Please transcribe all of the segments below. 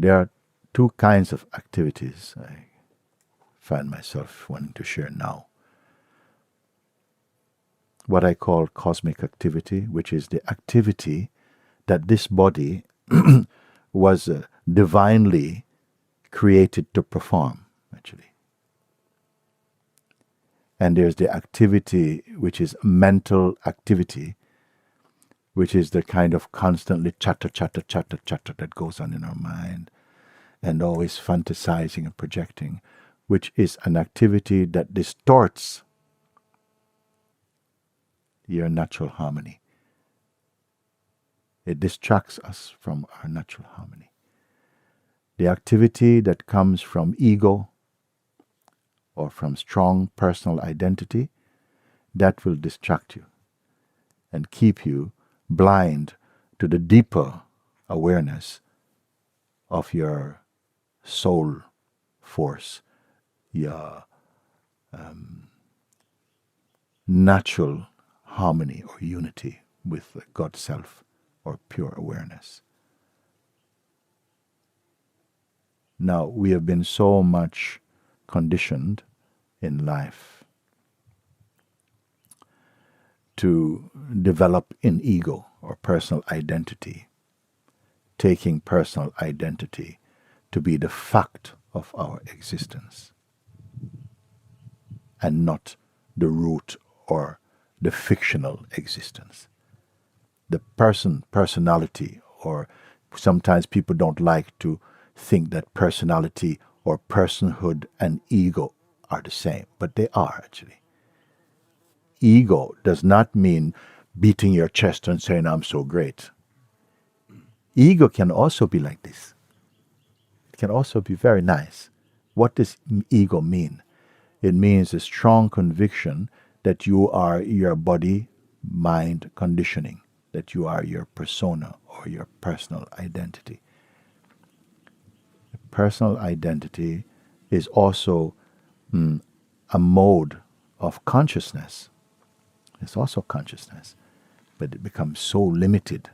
There are two kinds of activities I find myself wanting to share now. What I call cosmic activity, which is the activity that this body was divinely created to perform, actually. And there's the activity which is mental activity, which is the kind of constantly chatter that goes on in our mind, and always fantasizing and projecting, which is an activity that distorts your natural harmony. It distracts us from our natural harmony. The activity that comes from ego or from strong personal identity, that will distract you and keep you blind to the deeper awareness of your soul force, your natural harmony or unity with God self or pure awareness. Now, we have been so much conditioned in life to develop in ego or personal identity, taking personal identity to be the fact of our existence and not the root or the fictional existence. The personality, or sometimes people don't like to think that personality or personhood and ego are the same, but they are actually. Ego does not mean beating your chest and saying, I'm so great. Ego can also be like this. It can also be very nice. What does ego mean? It means a strong conviction that you are your body, mind conditioning, that you are your persona or your personal identity. The personal identity is also a mode of consciousness. It's also consciousness, but it becomes so limited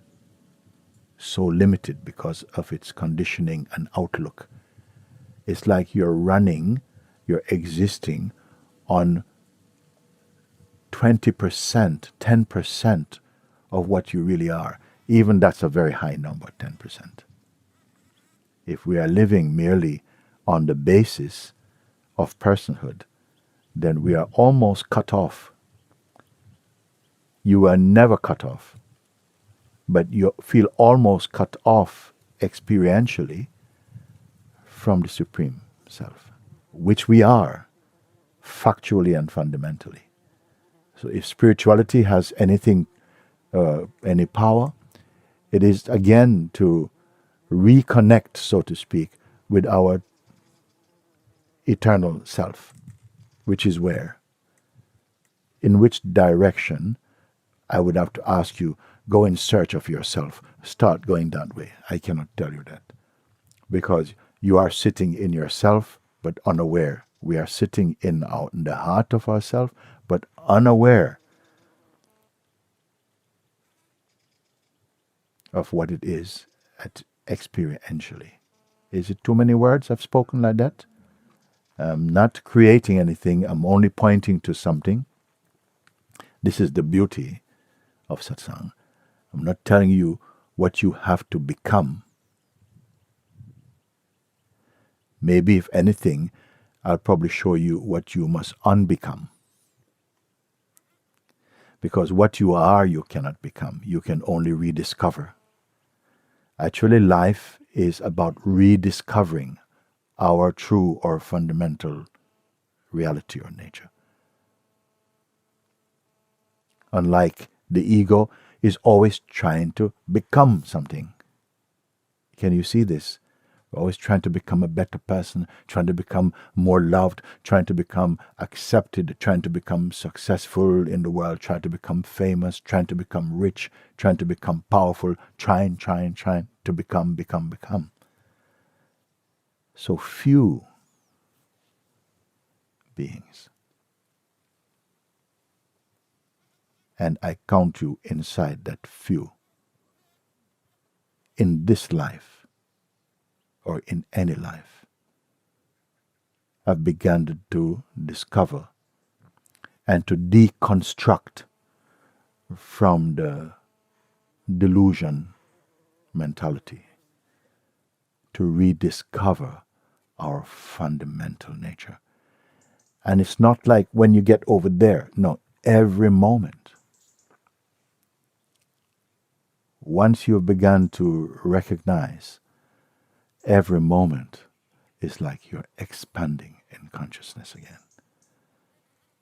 because of its conditioning and outlook. It's like you're existing on 20%, 10% of what you really are. Even that's a very high number, 10%. If we are living merely on the basis of personhood, then we are almost cut off. You are never cut off, but you feel almost cut off experientially from the Supreme Self, which we are, factually and fundamentally. So if spirituality has anything, any power, it is again to reconnect, so to speak, with our eternal self, which is where? In which direction? I would have to ask you, go in search of yourself. Start going that way. I cannot tell you that. Because you are sitting in yourself, but unaware. We are sitting in the heart of ourself, but unaware of what it is experientially. Is it too many words I've spoken like that? I'm not creating anything. I'm only pointing to something. This is the beauty of satsang. I'm not telling you what you have to become. Maybe, if anything, I'll probably show you what you must unbecome. Because what you are, you cannot become. You can only rediscover. Actually, life is about rediscovering our true or fundamental reality or nature. Unlike the ego is always trying to become something. Can you see this? We're always trying to become a better person, trying to become more loved, trying to become accepted, trying to become successful in the world, trying to become famous, trying to become rich, trying to become powerful, trying to become. So few beings. And I count you inside that few. In this life, or in any life, I've begun to discover and to deconstruct from the delusion mentality, to rediscover our fundamental nature. And it's not like when you get over there. No, every moment. Once you've begun to recognize, every moment is like you're expanding in consciousness again.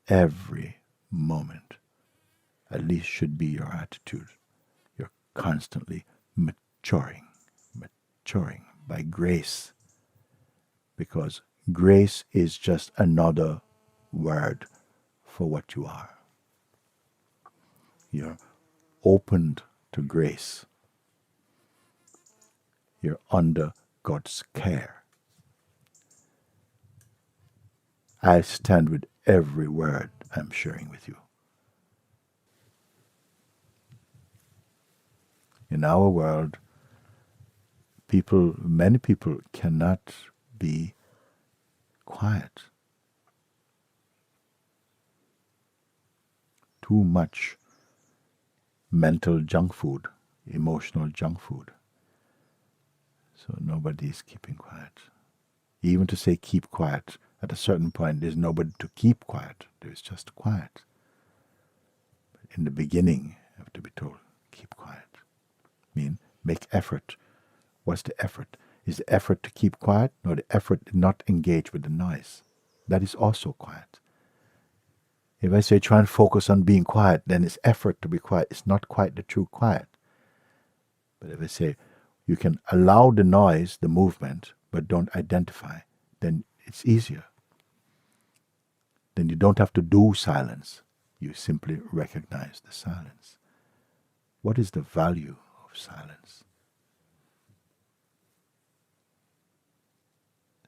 Every moment, at least, should be your attitude. You're constantly maturing by grace. Because grace is just another word for what you are. You're opened to grace. You're under God's care. I stand with every word I'm sharing with you. In our world, many people cannot be quiet. Too much mental junk food, emotional junk food. So nobody is keeping quiet. Even to say keep quiet, at a certain point there's nobody to keep quiet. There's just quiet. But in the beginning, you have to be told, keep quiet. Make effort. What's the effort? Is the effort to keep quiet? No, the effort to not engage with the noise. That is also quiet. If I say try and focus on being quiet, then it's effort to be quiet. It's not quite the true quiet. But if I say you can allow the noise, the movement, but don't identify, then it's easier. Then you don't have to do silence. You simply recognize the silence. What is the value of silence?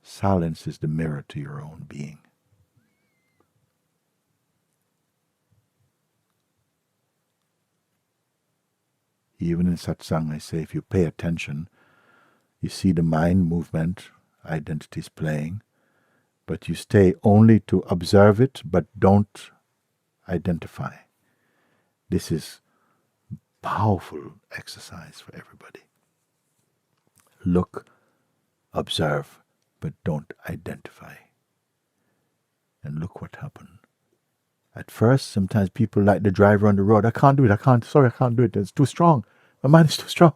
Silence is the mirror to your own being. Even in satsang, I say, if you pay attention, you see the mind movement, identities playing, but you stay only to observe it, but don't identify. This is powerful exercise for everybody. Look, observe, but don't identify. And look what happened. At first, sometimes people like the driver on the road, I can't do it, I can't do it, it's too strong. My mind is too strong.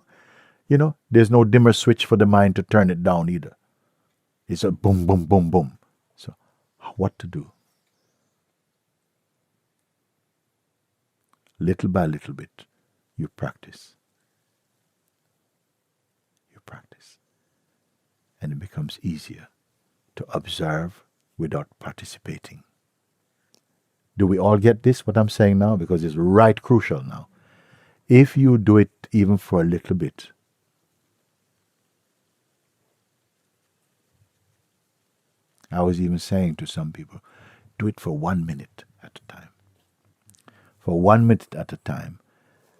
There's no dimmer switch for the mind to turn it down either. It's a boom, boom, boom, boom. So, what to do? Little by little bit, you practice. You practice. And it becomes easier to observe without participating. Do we all get this, what I'm saying now? Because it's right crucial now. If you do it even for a little bit, I was even saying to some people, do it for 1 minute at a time. For 1 minute at a time,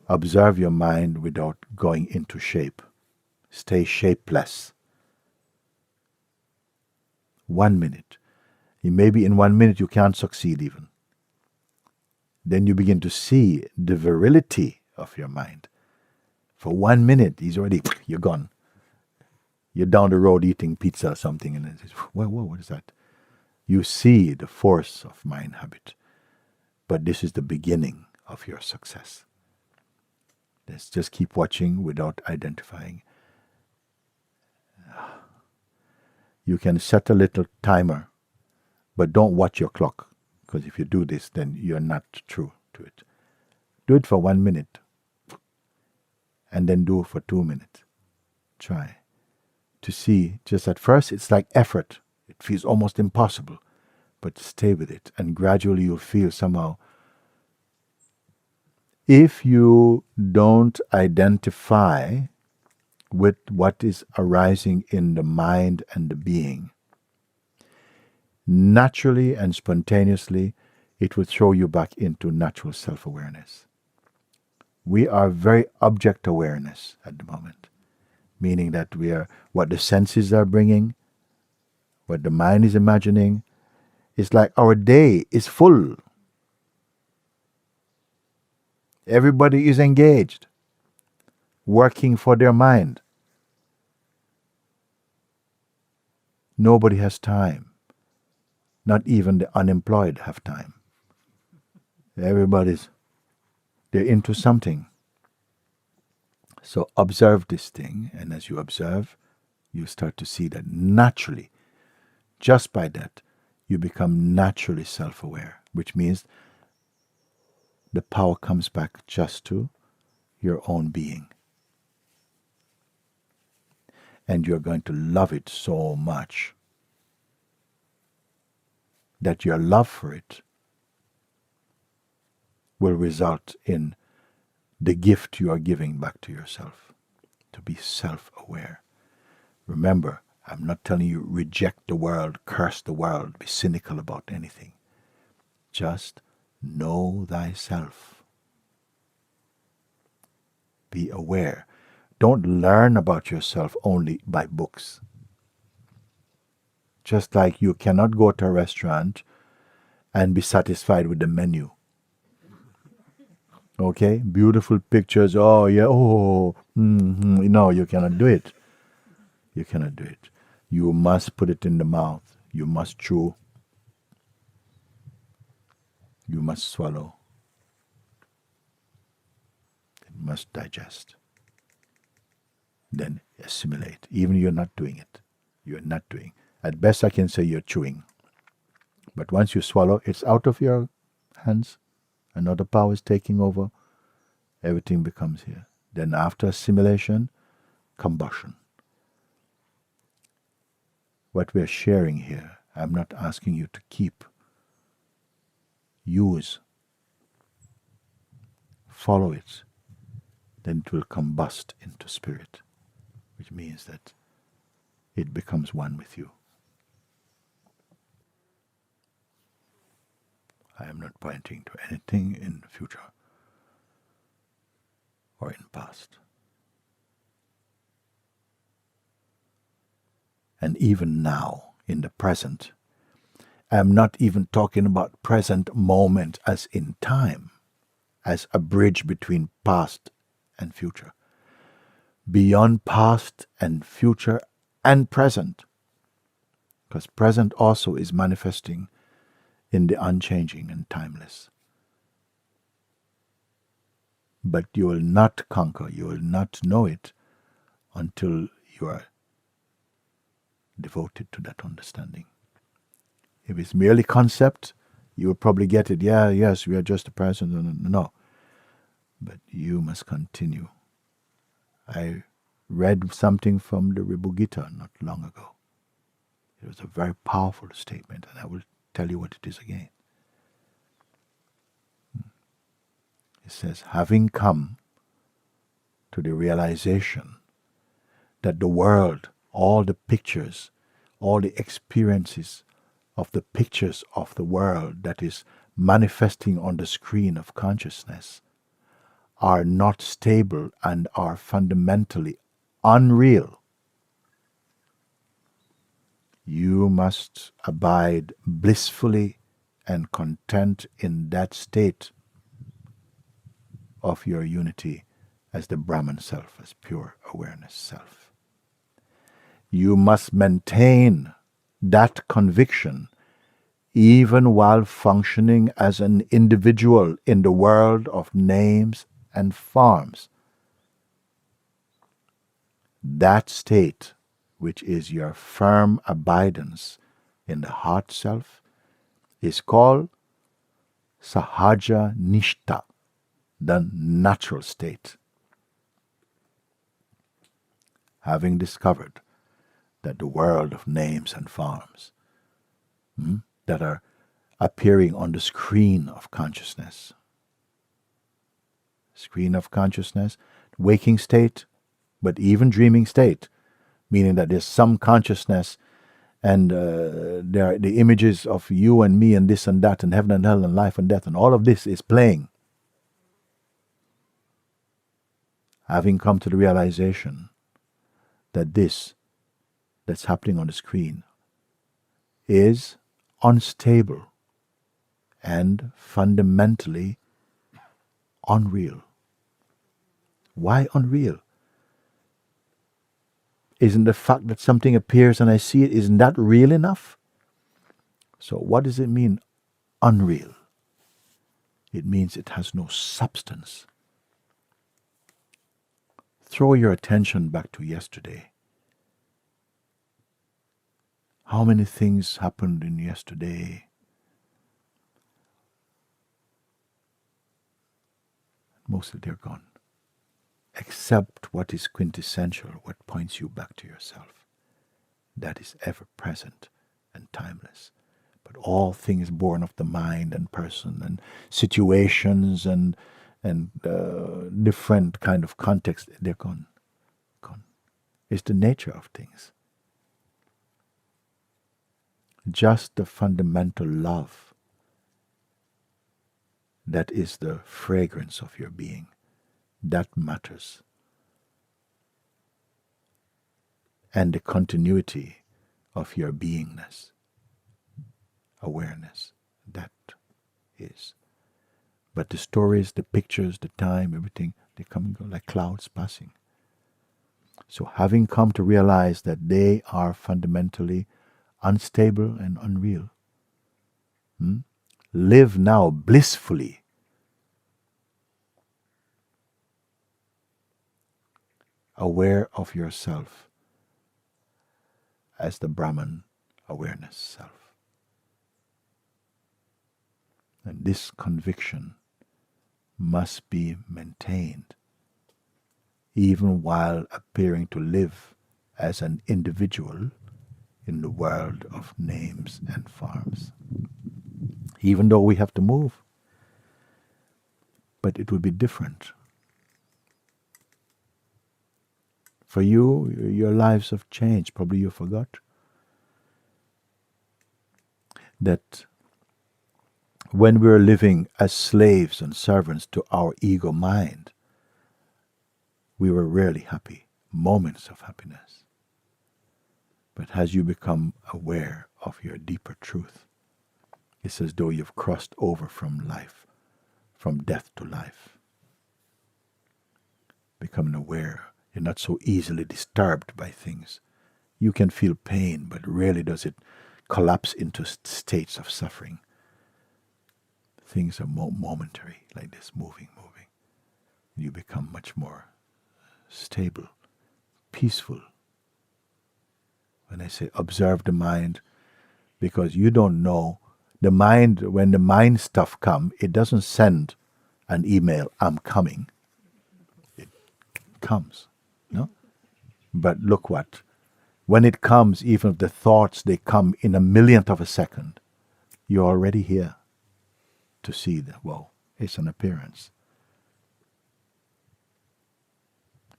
observe your mind without going into shape. Stay shapeless. 1 minute. Maybe in 1 minute you can't succeed even. Then you begin to see the virility of your mind. For 1 minute, you're gone. You're down the road eating pizza or something, and it's, whoa, what is that? You see the force of mind habit. But this is the beginning of your success. Let's just keep watching without identifying. You can set a little timer, but don't watch your clock. Because if you do this, then you're not true to it. Do it for 1 minute. And then do it for 2 minutes. Try to see, just at first it's like effort. It feels almost impossible. But stay with it. And gradually you'll feel somehow. If you don't identify with what is arising in the mind and the being, naturally and spontaneously, it will throw you back into natural self-awareness. We are very object awareness at the moment. meaning that we are what the senses are bringing, what the mind is imagining. It's like our day is full. Everybody is engaged, working for their mind. Nobody has time. Not even the unemployed have time. They're into something. So observe this thing, and as you observe, you start to see that naturally, just by that, you become naturally self-aware, which means the power comes back just to your own being. And you're going to love it so much that your love for it will result in the gift you are giving back to yourself, to be self-aware. Remember, I'm not telling you reject the world, curse the world, be cynical about anything. Just know thyself. Be aware. Don't learn about yourself only by books. Just like you cannot go to a restaurant and be satisfied with the menu. Okay? Beautiful pictures. Oh, yeah. Oh, no, you cannot do it. You cannot do it. You must put it in the mouth. You must chew. You must swallow. It must digest. Then assimilate. Even you're not doing it. You're not doing. At best I can say you're chewing. But once you swallow, it's out of your hands. Another power is taking over. Everything becomes here. Then after assimilation, combustion. What we're sharing here, I'm not asking you to keep. Use. Follow it. Then it will combust into spirit, which means that it becomes one with you. I am not pointing to anything in the future or in the past. And even now, in the present, I am not even talking about present moment as in time, as a bridge between past and future. Beyond past and future and present. Because present also is manifesting in the unchanging and timeless. But you will not conquer, you will not know it until you are devoted to that understanding. If it's merely concept, you will probably get it. Yeah, yes, we are just a person. No. But you must continue. I read something from the Ribugita not long ago. It was a very powerful statement, and I will tell you what it is again. It says, having come to the realization that the world, all the pictures, all the experiences of the pictures of the world that is manifesting on the screen of consciousness are not stable and are fundamentally unreal. You must abide blissfully and content in that state of your unity as the Brahman self, as pure awareness self. You must maintain that conviction even while functioning as an individual in the world of names and forms. That state, which is your firm abidance in the heart self, is called Sahaja Nishta, the natural state. Having discovered that the world of names and forms that are appearing on the screen of consciousness, waking state, but even dreaming state, meaning that there's some consciousness and there are the images of you and me and this and that and heaven and hell and life and death, and all of this is playing. Having come to the realization that this that's happening on the screen is unstable and fundamentally unreal. Why unreal? Isn't the fact that something appears and I see it, isn't that real enough? So what does it mean, unreal? It means it has no substance. Throw your attention back to yesterday. How many things happened in yesterday? Mostly they're gone. Except what is quintessential, what points you back to yourself. That is ever present and timeless. But all things born of the mind and person and situations and different kind of context, they're gone. Gone. It's the nature of things. Just the fundamental love that is the fragrance of your being. That matters. And the continuity of your beingness, awareness, that is. But the stories, the pictures, the time, everything, they come and go like clouds passing. So having come to realize that they are fundamentally unstable and unreal, live now blissfully. Aware of yourself as the Brahman awareness self. And this conviction must be maintained even while appearing to live as an individual in the world of names and forms. Even though we have to move, but it will be different. For you, your lives have changed. Probably you forgot that when we were living as slaves and servants to our ego mind, we were rarely happy, moments of happiness. But as you become aware of your deeper truth, it's as though you've crossed over from life, from death to life. Becoming aware. You're not so easily disturbed by things. You can feel pain, but rarely does it collapse into states of suffering. Things are momentary, like this, moving. You become much more stable, peaceful. When I say observe the mind, because you don't know, the mind, when the mind stuff comes, it doesn't send an email, I'm coming. It comes. No? But look what, when it comes, even if the thoughts, they come in a millionth of a second, you're already here to see that, well, it's an appearance.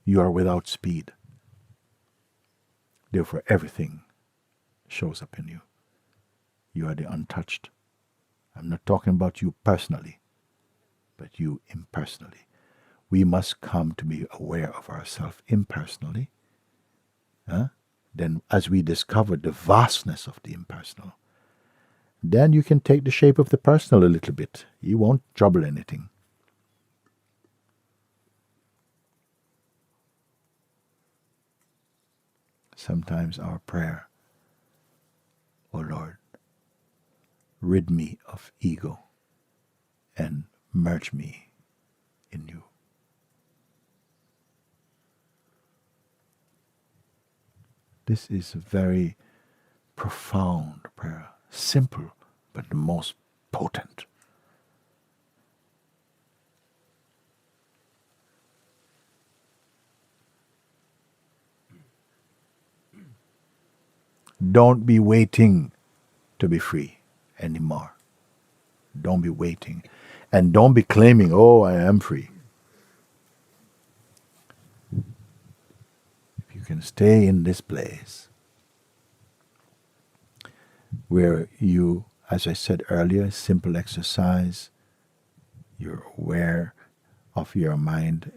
You are without speed. Therefore, everything shows up in you. You are the untouched. I'm not talking about you personally, but you impersonally. We must come to be aware of ourselves impersonally. Then as we discover the vastness of the impersonal, then you can take the shape of the personal a little bit. You won't trouble anything. Sometimes our prayer, O Lord, rid me of ego and merge me in you. This is a very profound prayer, simple, but the most potent. Don't be waiting to be free anymore. Don't be waiting. And don't be claiming, oh, I am free. If you can stay in this place where you, as I said earlier, simple exercise, you're aware of your mind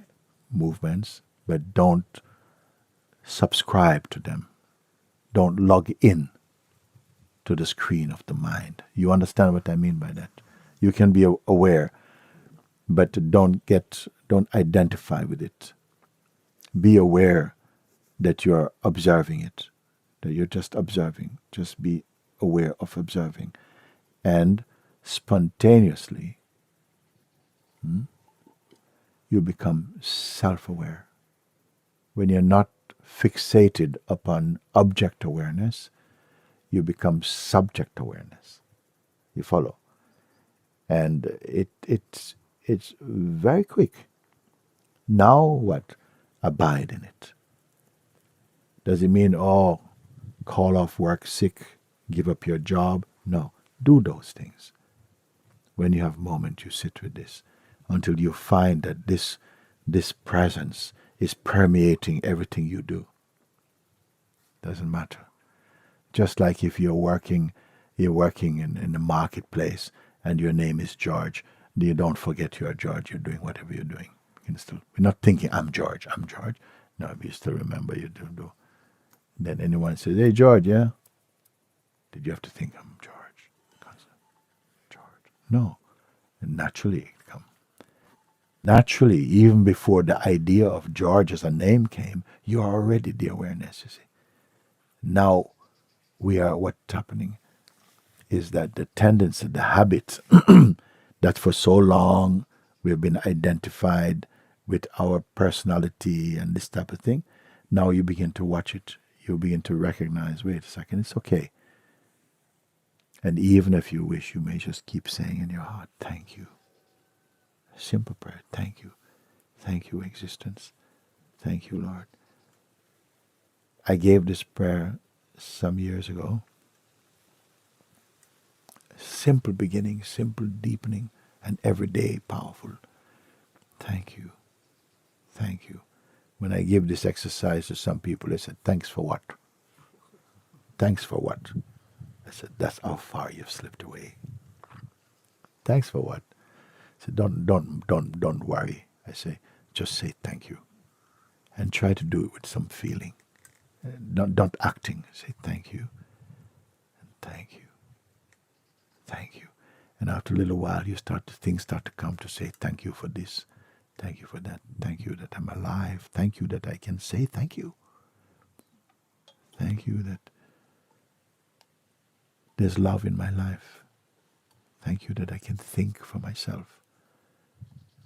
movements, but don't subscribe to them. Don't log in to the screen of the mind. You understand what I mean by that? You can be aware, but don't identify with it. Be aware that you're observing it, that you're just observing. Just be aware of observing. And spontaneously, you become self-aware. When you're not fixated upon object awareness, you become subject awareness. You follow? And it's very quick. Now what? Abide in it. Does it mean, call off work sick, give up your job? No. Do those things. When you have a moment, you sit with this until you find that this presence is permeating everything you do. Doesn't matter. Just like if you're working in the marketplace and your name is George, you don't forget you're George. You're doing whatever you're doing. You're not thinking, I'm George. No, you still remember you do. Then anyone says, hey, George, yeah? Did you have to think, I'm George? George. No. And naturally it comes. Naturally, even before the idea of George as a name came, you are already the awareness, you see. Now, what's happening is that the tendency, the habit that for so long we've been identified with our personality and this type of thing, now you begin to watch it. You begin to recognize, wait a second, it's okay. And even if you wish, you may just keep saying in your heart, thank you. Simple prayer, thank you. Thank you, existence. Thank you, Lord. I gave this prayer some years ago. Simple beginning, simple deepening, and every day powerful. Thank you. Thank you. When I give this exercise to some people, they said, thanks for what? Thanks for what? I said, that's how far you've slipped away. Thanks for what? I said, don't worry. I say, just say thank you. And try to do it with some feeling. Don't acting. Say thank you. And thank you. Thank you. And after a little while, things start to come to say thank you for this. Thank you for that. Thank you that I'm alive. Thank you that I can say thank you. Thank you that there's love in my life. Thank you that I can think for myself.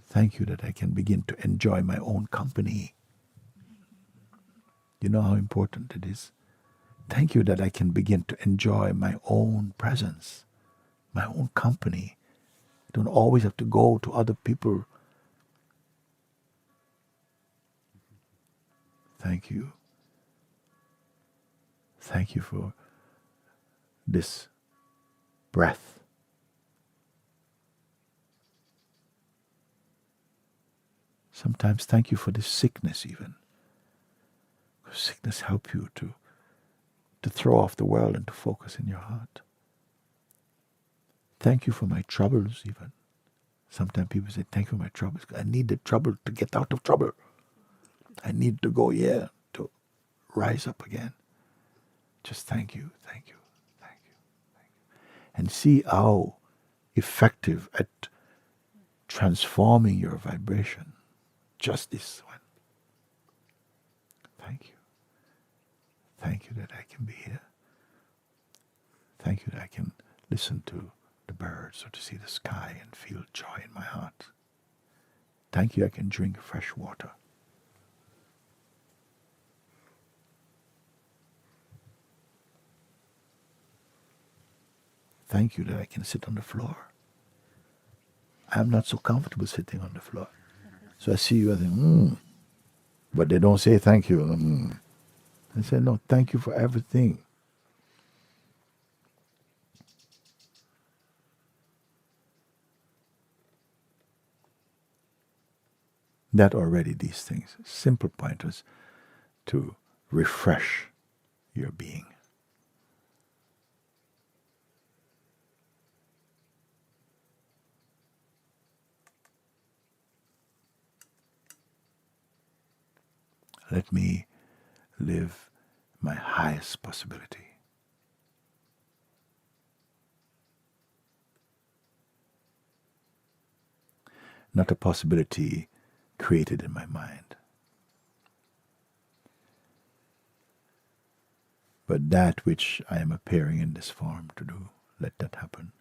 Thank you that I can begin to enjoy my own company. You know how important it is? Thank you that I can begin to enjoy my own presence, my own company. I don't always have to go to other people. Thank you. Thank you for this breath. Sometimes thank you for this sickness even. Because sickness helps you to throw off the world and to focus in your heart. Thank you for my troubles even. Sometimes people say, thank you for my troubles. I need the trouble to get out of trouble. I need to go, to rise up again. Just thank you, thank you, thank you, thank you. And see how effective at transforming your vibration. Just this one. Thank you. Thank you that I can be here. Thank you that I can listen to the birds or to see the sky and feel joy in my heart. Thank you I can drink fresh water. Thank you that I can sit on the floor. I'm not so comfortable sitting on the floor. So I see you, I think, But they don't say thank you. They say, no, thank you for everything. That already, these things, simple pointers to refresh your being. Let me live my highest possibility. Not a possibility created in my mind, but that which I am appearing in this form to do. Let that happen.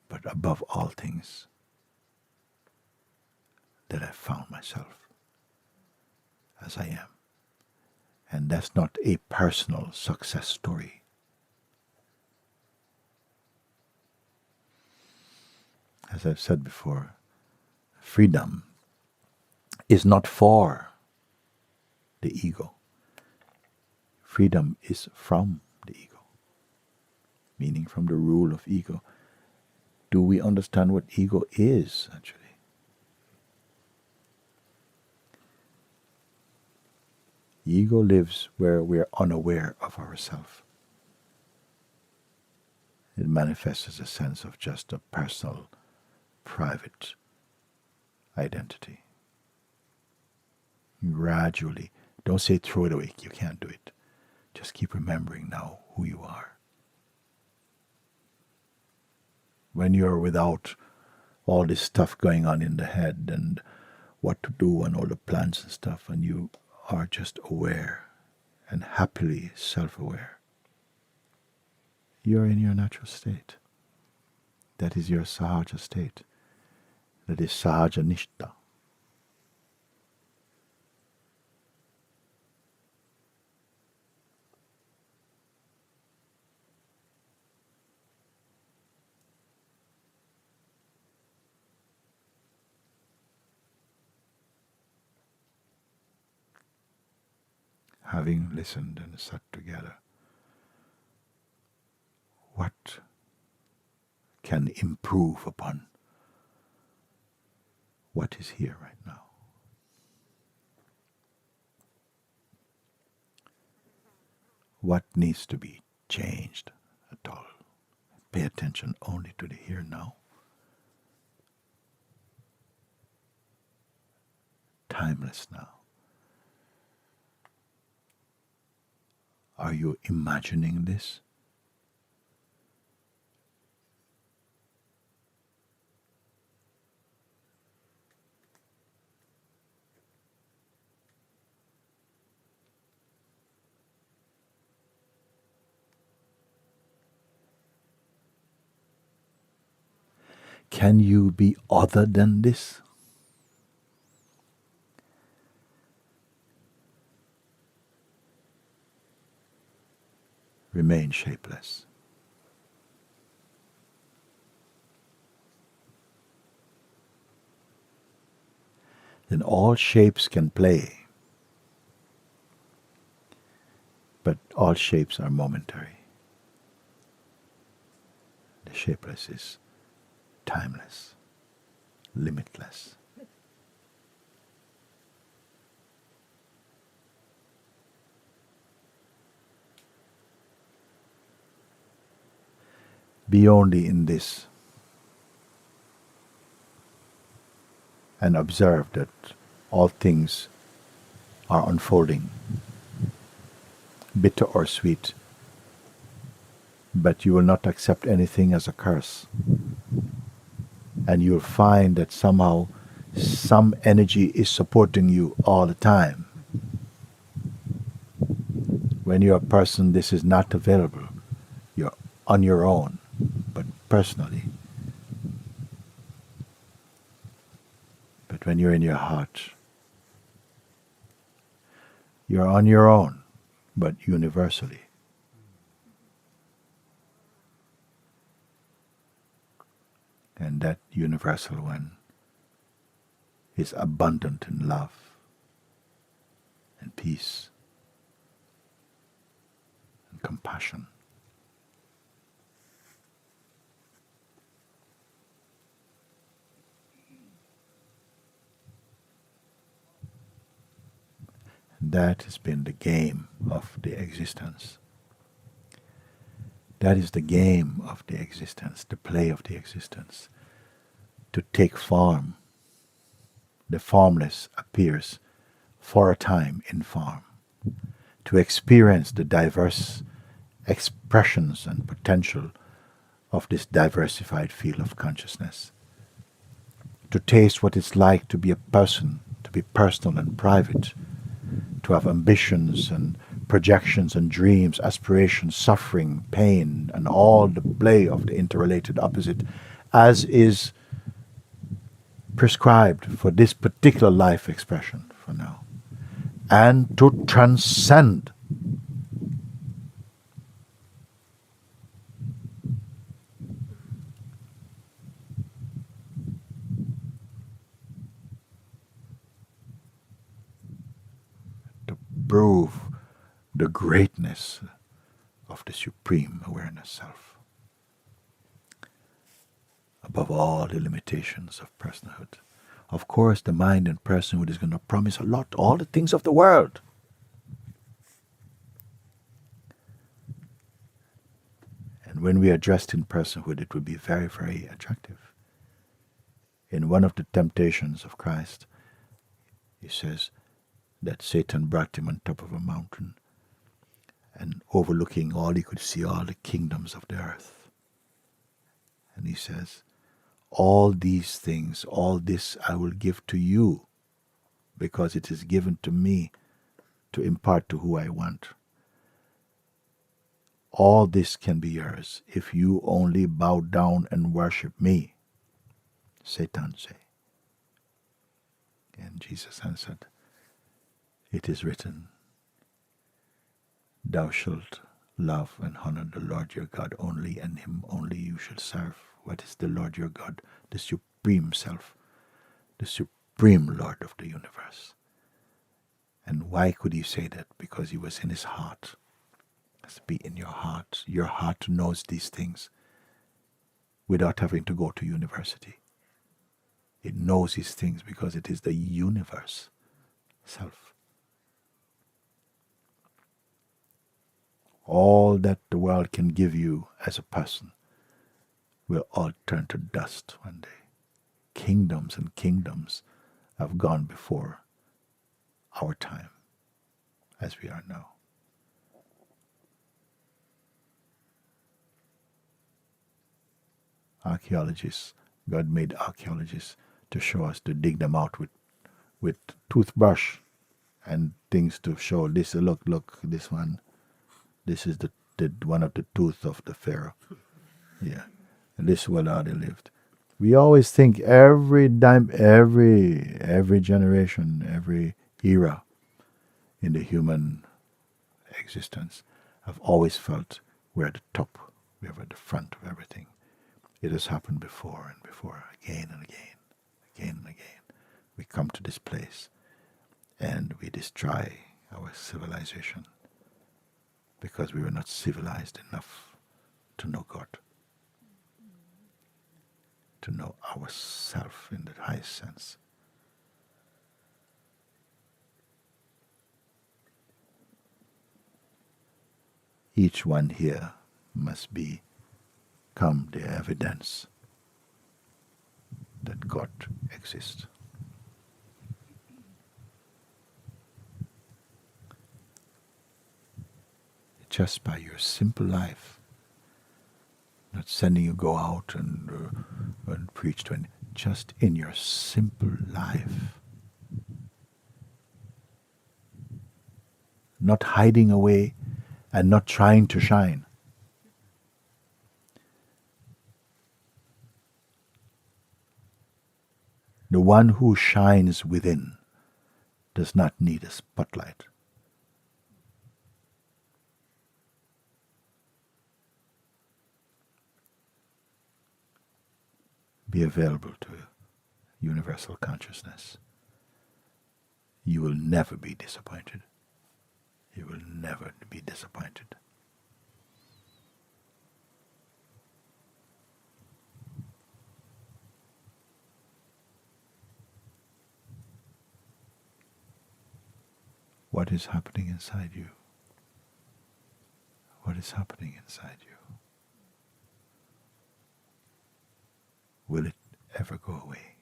But above all things, that I found myself as I am. And that's not a personal success story. As I've said before, freedom is not for the ego. Freedom is from the ego, meaning from the rule of ego. Do we understand what ego is, actually? Ego lives where we are unaware of ourselves. It manifests as a sense of just a personal, private identity. Gradually, don't say throw it away, you can't do it. Just keep remembering now who you are. When you're without all this stuff going on in the head and what to do and all the plans and stuff, and you are just aware and happily self-aware, you're in your natural state. That is your Sahaja state. That is Sahaja Nishta. Having listened and sat together, what can improve upon what is here right now? What needs to be changed at all? Pay attention only to the here now. Timeless now. Are you imagining this? Can you be other than this? Remain shapeless. Then all shapes can play, but all shapes are momentary. The shapeless is timeless, limitless. Be only in this and observe that all things are unfolding, bitter or sweet, but you will not accept anything as a curse. And you'll find that somehow some energy is supporting you all the time. When you're a person, this is not available. You're on your own, but personally. But when you're in your heart, you're on your own, but universally. And that universal one is abundant in love and peace and compassion. And that has been the game of the existence. That is the game of the existence, the play of the existence. To take form. The formless appears for a time in form. to experience the diverse expressions and potential of this diversified field of consciousness, to taste what it's like to be a person, to be personal and private, to have ambitions and projections and dreams, aspirations, suffering, pain, and all the play of the interrelated opposite, as is prescribed for this particular life expression for now, and to transcend to prove the greatness of the supreme awareness self, above all the limitations of personhood. Of course, the mind and personhood is going to promise a lot, all the things of the world. And when we are dressed in personhood, it will be very, very attractive. In one of the temptations of Christ, he says that Satan brought him on top of a mountain, and overlooking all, he could see all the kingdoms of the earth. And he says, all these things, all this I will give to you, because it is given to me to impart to who I want. All this can be yours if you only bow down and worship me, Satan say. And Jesus answered, it is written, thou shalt love and honor the Lord your God only, and him only you shall serve. What is the Lord your God? The supreme self, the supreme Lord of the universe. And why could he say that? Because he was in his heart. It has to be in your heart. Your heart knows these things without having to go to university. It knows these things because it is the universe self. All that the world can give you as a person will all turn to dust one day. Kingdoms and kingdoms have gone before our time, as we are now. Archaeologists, God made archaeologists to show us, to dig them out with toothbrush and things to show this. Look, this one. This is the one of the tooth of the Pharaoh. Yeah, and this is where they lived. We always think every generation, every era in the human existence have always felt we're at the top, we're at the front of everything. It has happened before and before, again and again, again and again. We come to this place and we destroy our civilization because we were not civilized enough to know God, to know ourself in the highest sense. Each one here must become the evidence that God exists. Just by your simple life, not sending you go out and preach to anyone, just in your simple life, not hiding away and not trying to shine. The one who shines within does not need a spotlight. Be available to universal consciousness. You will never be disappointed. You will never be disappointed. What is happening inside you? What is happening inside you? Will it ever go away?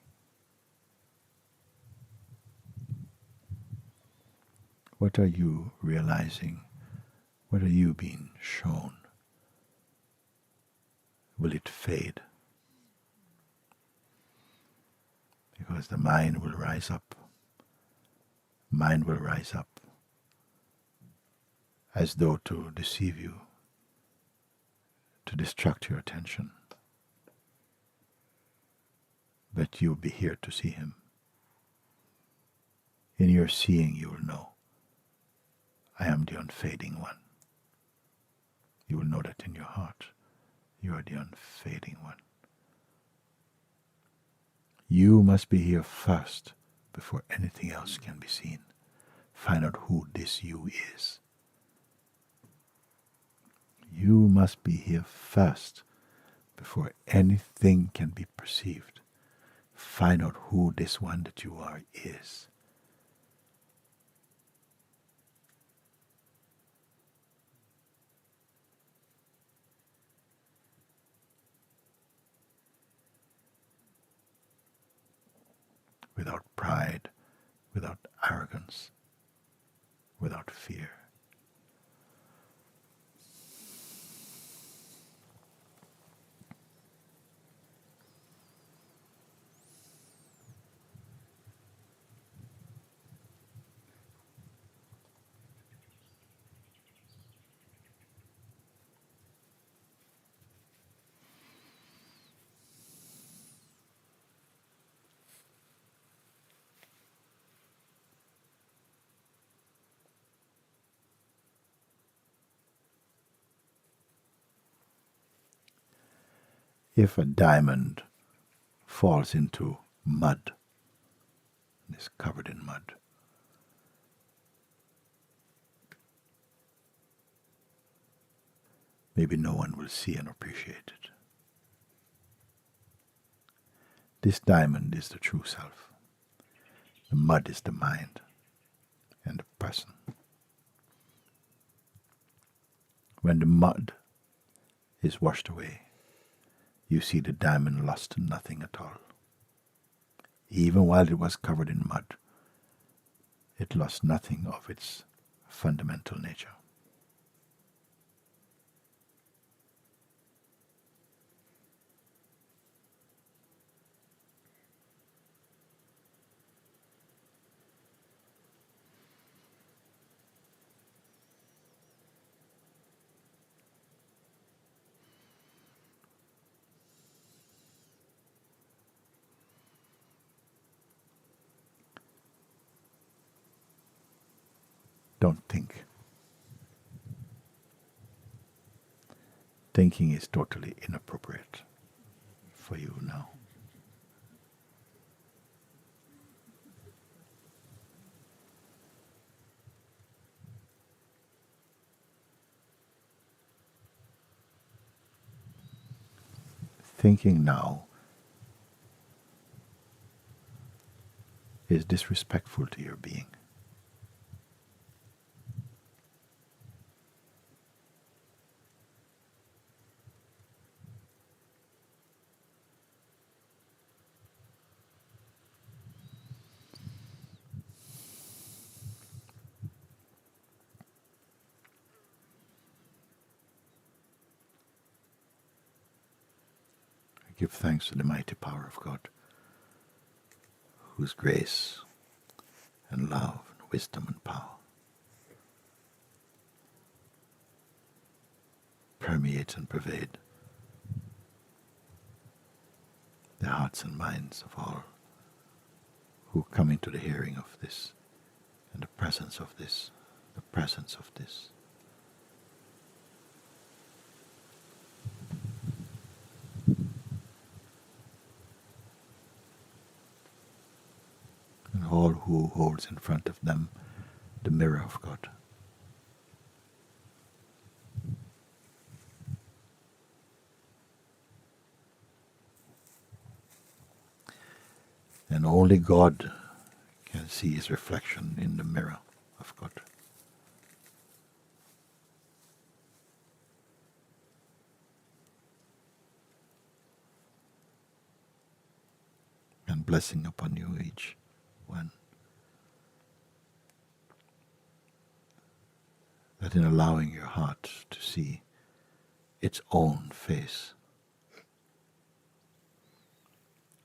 What are you realizing? What are you being shown? Will it fade? Because the mind will rise up. Mind will rise up as though to deceive you, to distract your attention. But you'll be here to see him. In your seeing you will know, I am the unfading one. You will know that in your heart, you are the unfading one. You must be here first before anything else can be seen. Find out who this you is. You must be here first before anything can be perceived. Find out who this one that you are is. Without pride, without arrogance, without fear. If a diamond falls into mud, and is covered in mud, maybe no one will see and appreciate it. This diamond is the true self. The mud is the mind and the person. When the mud is washed away, you see the diamond lost to nothing at all. Even while it was covered in mud, it lost nothing of its fundamental nature. Don't think. Thinking is totally inappropriate for you now. Thinking now is disrespectful to your being. Give thanks to the mighty power of God, whose grace and love and wisdom and power permeate and pervade the hearts and minds of all who come into the hearing of this and the presence of this, the presence of this. And all who holds in front of them the mirror of God. And only God can see his reflection in the mirror of God. And blessing upon you each one. that in allowing your heart to see its own face,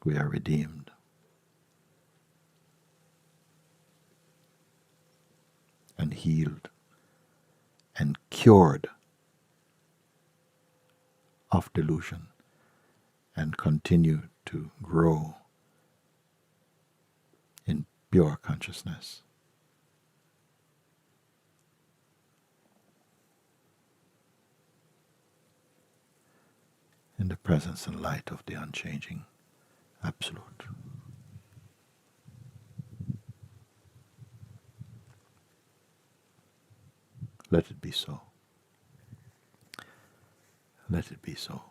we are redeemed. And healed and cured of delusion, and continue to grow in pure consciousness. In the presence and light of the unchanging Absolute. Let it be so. Let it be so.